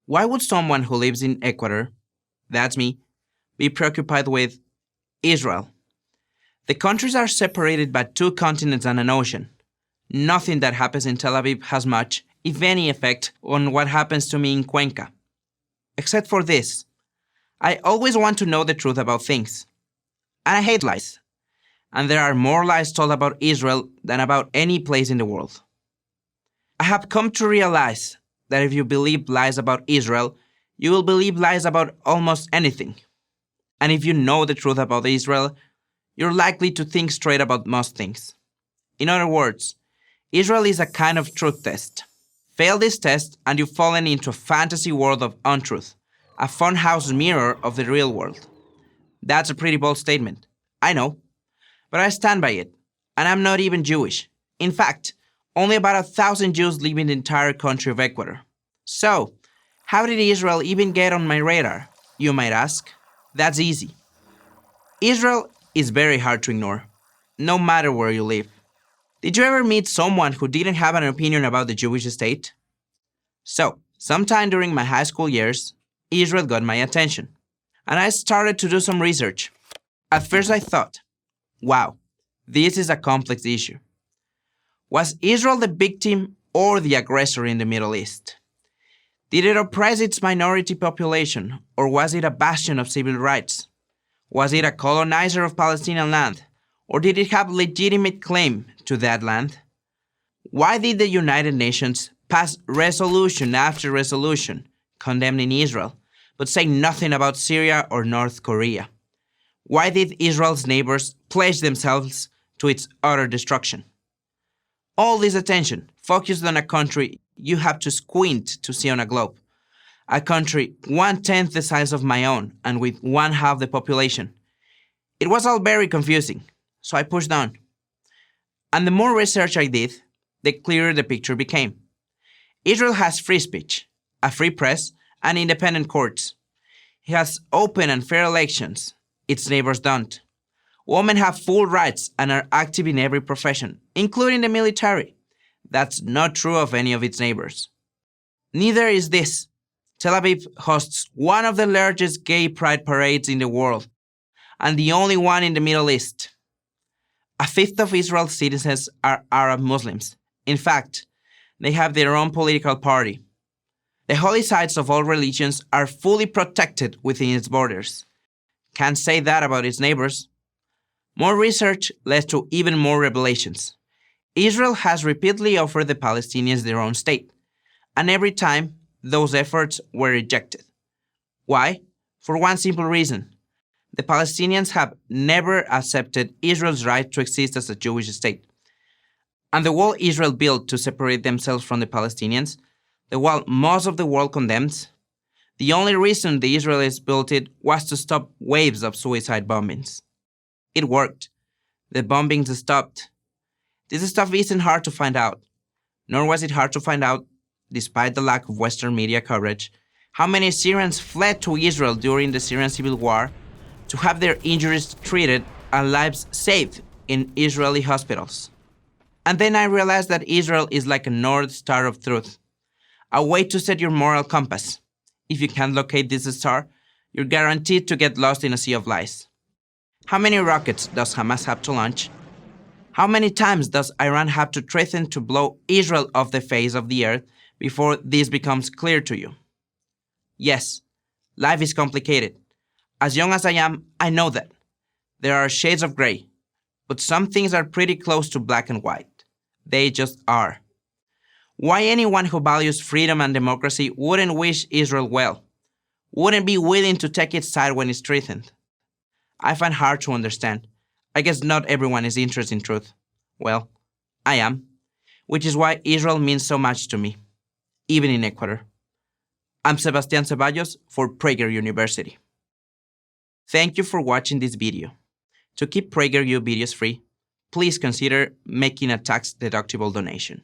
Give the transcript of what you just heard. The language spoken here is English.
Why would someone who lives in Ecuador, that's me, be preoccupied with Israel? The countries are separated by two continents and an ocean. Nothing that happens in Tel Aviv has much, if any, effect on what happens to me in Cuenca. Except for this, I always want to know the truth about things. And I hate lies. And there are more lies told about Israel than about any place in the world. I have come to realize that if you believe lies about Israel, you will believe lies about almost anything. And if you know the truth about Israel, you're likely to think straight about most things. In other words, Israel is a kind of truth test. Fail this test and you've fallen into a fantasy world of untruth, a funhouse mirror of the real world. That's a pretty bold statement, I know, but I stand by it, and I'm not even Jewish. In fact, only about 1,000 Jews live in the entire country of Ecuador. So, how did Israel even get on my radar, you might ask? That's easy. Israel is very hard to ignore, no matter where you live. Did you ever meet someone who didn't have an opinion about the Jewish state? So, sometime during my high school years, Israel got my attention, and I started to do some research. At first I thought, wow, this is a complex issue. Was Israel the victim or the aggressor in the Middle East? Did it oppress its minority population, or was it a bastion of civil rights? Was it a colonizer of Palestinian land, or did it have legitimate claim to that land? Why did the United Nations pass resolution after resolution condemning Israel, but say nothing about Syria or North Korea? Why did Israel's neighbors pledge themselves to its utter destruction? All this attention focused on a country you have to squint to see on a globe. A country 1/10 the size of my own and with 1/2 the population. It was all very confusing, so I pushed on. And the more research I did, the clearer the picture became. Israel has free speech, a free press, and independent courts. It has open and fair elections. Its neighbors don't. Women have full rights and are active in every profession, including the military. That's not true of any of its neighbors. Neither is this. Tel Aviv hosts one of the largest gay pride parades in the world, and the only one in the Middle East. 1/5 of Israel's citizens are Arab Muslims. In fact, they have their own political party. The holy sites of all religions are fully protected within its borders. Can't say that about its neighbors. More research led to even more revelations. Israel has repeatedly offered the Palestinians their own state, and every time, those efforts were rejected. Why? For one simple reason. The Palestinians have never accepted Israel's right to exist as a Jewish state. And the wall Israel built to separate themselves from the Palestinians, the wall most of the world condemns, the only reason the Israelis built it was to stop waves of suicide bombings. It worked. The bombings stopped. This stuff isn't hard to find out. Nor was it hard to find out, despite the lack of Western media coverage, how many Syrians fled to Israel during the Syrian civil war to have their injuries treated and lives saved in Israeli hospitals. And then I realized that Israel is like a North Star of truth, a way to set your moral compass. If you can't locate this star, you're guaranteed to get lost in a sea of lies. How many rockets does Hamas have to launch? How many times does Iran have to threaten to blow Israel off the face of the earth before this becomes clear to you? Yes, life is complicated. As young as I am, I know that. There are shades of gray, but some things are pretty close to black and white. They just are. Why anyone who values freedom and democracy wouldn't wish Israel well, wouldn't be willing to take its side when it's threatened? I find hard to understand. I guess not everyone is interested in truth. Well, I am, which is why Israel means so much to me, even in Ecuador. I'm Sebastián Ceballos for Prager University. Thank you for watching this video. To keep PragerU videos free, please consider making a tax-deductible donation.